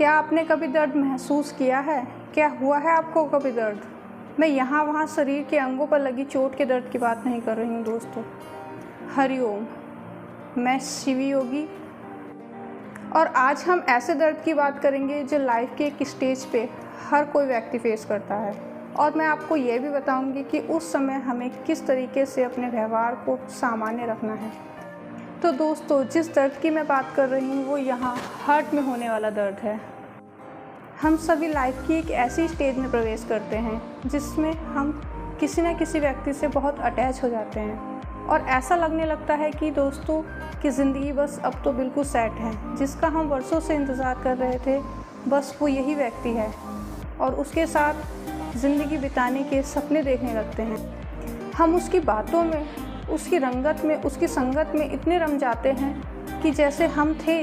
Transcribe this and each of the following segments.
क्या आपने कभी दर्द महसूस किया है? क्या हुआ है आपको कभी दर्द? मैं यहाँ वहाँ शरीर के अंगों पर लगी चोट के दर्द की बात नहीं कर रही हूँ दोस्तों। हरिओम, मैं शिवी योगी और आज हम ऐसे दर्द की बात करेंगे जो लाइफ के एक स्टेज पे हर कोई व्यक्ति फेस करता है। और मैं आपको ये भी बताऊंगी कि उस समय हमें किस तरीके से अपने व्यवहार को सामान्य रखना है। तो दोस्तों, जिस दर्द की मैं बात कर रही हूँ वो यहाँ हार्ट में होने वाला दर्द है। हम सभी लाइफ की एक ऐसी स्टेज में प्रवेश करते हैं जिसमें हम किसी न किसी व्यक्ति से बहुत अटैच हो जाते हैं और ऐसा लगने लगता है कि दोस्तों कि ज़िंदगी बस अब तो बिल्कुल सेट है। जिसका हम वर्षों से इंतज़ार कर रहे थे बस वो यही व्यक्ति है और उसके साथ ज़िंदगी बिताने के सपने देखने लगते हैं। हम उसकी बातों में, उसकी रंगत में, उसकी संगत में इतने रम जाते हैं कि जैसे हम थे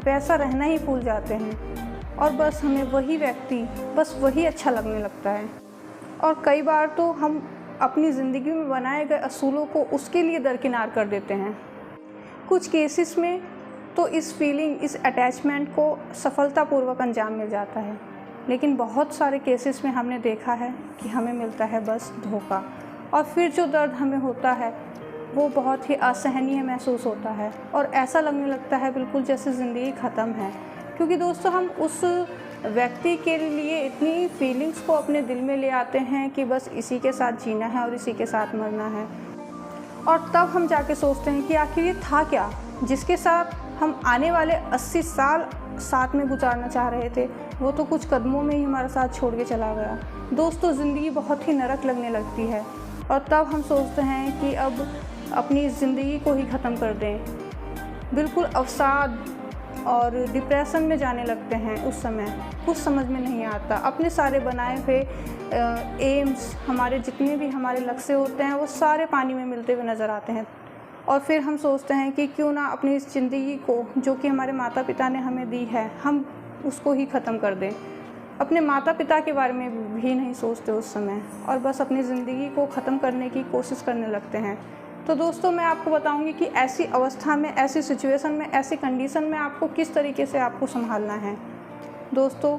वैसा रहना ही भूल जाते हैं और बस हमें वही व्यक्ति, बस वही अच्छा लगने लगता है। और कई बार तो हम अपनी ज़िंदगी में बनाए गए असूलों को उसके लिए दरकिनार कर देते हैं। कुछ केसेस में तो इस फीलिंग, इस अटैचमेंट को सफलतापूर्वक अंजाम मिल जाता है, लेकिन बहुत सारे केसेस में हमने देखा है कि हमें मिलता है बस धोखा। और फिर जो दर्द हमें होता है वो बहुत ही असहनीय महसूस होता है और ऐसा लगने लगता है बिल्कुल जैसे ज़िंदगी ख़त्म है। क्योंकि दोस्तों हम उस व्यक्ति के लिए इतनी फीलिंग्स को अपने दिल में ले आते हैं कि बस इसी के साथ जीना है और इसी के साथ मरना है। और तब हम जाके सोचते हैं कि आखिर ये था क्या जिसके साथ हम आने वाले 80 साल साथ में गुजारना चाह रहे थे, वो तो कुछ कदमों में ही हमारा साथ छोड़ के चला गया। दोस्तों, ज़िंदगी बहुत ही नरक लगने लगती है और तब हम सोचते हैं कि अब अपनी ज़िंदगी को ही ख़त्म कर दें। बिल्कुल अवसाद और डिप्रेशन में जाने लगते हैं। उस समय कुछ समझ में नहीं आता। अपने सारे बनाए हुए एम्स, हमारे जितने भी हमारे लक्ष्य होते हैं वो सारे पानी में मिलते हुए नज़र आते हैं। और फिर हम सोचते हैं कि क्यों ना अपनी इस ज़िंदगी को, जो कि हमारे माता पिता ने हमें दी है, हम उसको ही ख़त्म कर दें। अपने माता पिता के बारे में भी नहीं सोचते उस समय और बस अपनी ज़िंदगी को ख़त्म करने की कोशिश करने लगते हैं। तो दोस्तों, मैं आपको बताऊंगी कि ऐसी अवस्था में, ऐसी सिचुएशन में, ऐसी कंडीशन में आपको किस तरीके से आपको संभालना है। दोस्तों,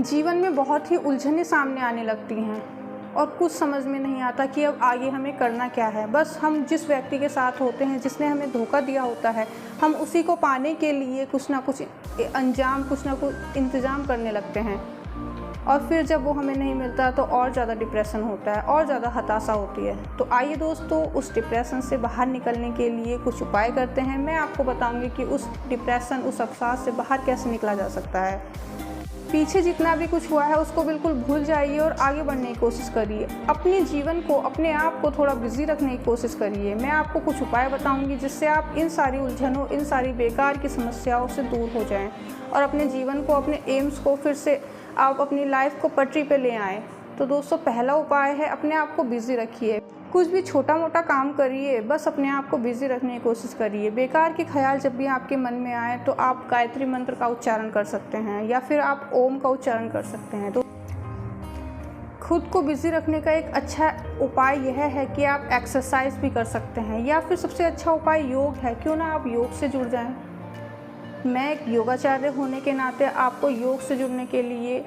जीवन में बहुत ही उलझनें सामने आने लगती हैं और कुछ समझ में नहीं आता कि अब आगे हमें करना क्या है। बस हम जिस व्यक्ति के साथ होते हैं, जिसने हमें धोखा दिया होता है, हम उसी को पाने के लिए कुछ ना कुछ अंजाम, कुछ ना कुछ इंतज़ाम करने लगते हैं। और फिर जब वो हमें नहीं मिलता तो और ज़्यादा डिप्रेशन होता है और ज़्यादा हताशा होती है। तो आइए दोस्तों, उस डिप्रेशन से बाहर निकलने के लिए कुछ उपाय करते हैं। मैं आपको बताऊंगी कि उस डिप्रेशन, उस अवसाद से बाहर कैसे निकला जा सकता है। पीछे जितना भी कुछ हुआ है उसको बिल्कुल भूल जाइए और आगे बढ़ने की कोशिश करिए। अपने जीवन को, अपने आप को थोड़ा बिजी रखने की कोशिश करिए। मैं आपको कुछ उपाय बताऊंगी जिससे आप इन सारी उलझनों, इन सारी बेकार की समस्याओं से दूर हो जाएं और अपने जीवन को, अपने एम्स को फिर से आप अपनी लाइफ को पटरी पे ले आएँ। तो दोस्तों, पहला उपाय है अपने आप को बिज़ी रखिए। कुछ भी छोटा मोटा काम करिए, बस अपने आप को बिज़ी रखने की कोशिश करिए। बेकार के ख्याल जब भी आपके मन में आए तो आप गायत्री मंत्र का उच्चारण कर सकते हैं या फिर आप ओम का उच्चारण कर सकते हैं। तो खुद को बिज़ी रखने का एक अच्छा उपाय यह है कि आप एक्सरसाइज भी कर सकते हैं या फिर सबसे अच्छा उपाय योग है। क्यों ना आप योग से जुड़ जाएं। मैं एक योगाचार्य होने के नाते आपको योग से जुड़ने के लिए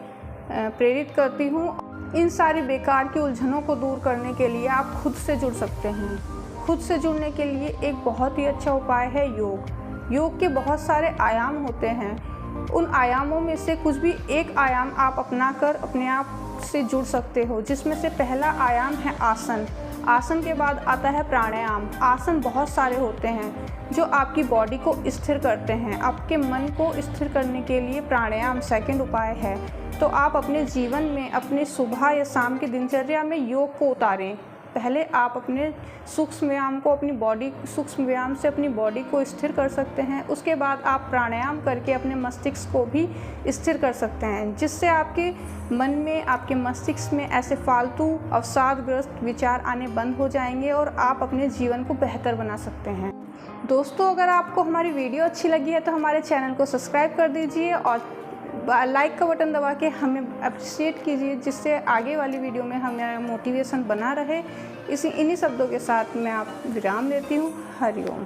प्रेरित करती हूँ। इन सारी बेकार की उलझनों को दूर करने के लिए आप खुद से जुड़ सकते हैं। खुद से जुड़ने के लिए एक बहुत ही अच्छा उपाय है योग। योग के बहुत सारे आयाम होते हैं। उन आयामों में से कुछ भी एक आयाम आप अपनाकर अपने आप से जुड़ सकते हो, जिसमें से पहला आयाम है आसन। आसन के बाद आता है प्राणायाम। आसन बहुत सारे होते हैं जो आपकी बॉडी को स्थिर करते हैं। आपके मन को स्थिर करने के लिए प्राणायाम सेकंड उपाय है। तो आप अपने जीवन में, अपने सुबह या शाम की दिनचर्या में योग को उतारें। पहले आप अपने सूक्ष्म व्यायाम को, अपनी बॉडी, सूक्ष्म व्यायाम से अपनी बॉडी को स्थिर कर सकते हैं। उसके बाद आप प्राणायाम करके अपने मस्तिष्क को भी स्थिर कर सकते हैं, जिससे आपके मन में, आपके मस्तिष्क में ऐसे फालतू अवसादग्रस्त विचार आने बंद हो जाएंगे और आप अपने जीवन को बेहतर बना सकते हैं। दोस्तों, अगर आपको हमारी वीडियो अच्छी लगी है तो हमारे चैनल को सब्सक्राइब कर दीजिए और लाइक का बटन दबा के हमें अप्रिशिएट कीजिए, जिससे आगे वाली वीडियो में हमें मोटिवेशन बना रहे। इन्हीं शब्दों के साथ मैं आप विराम देती हूँ। हरिओम।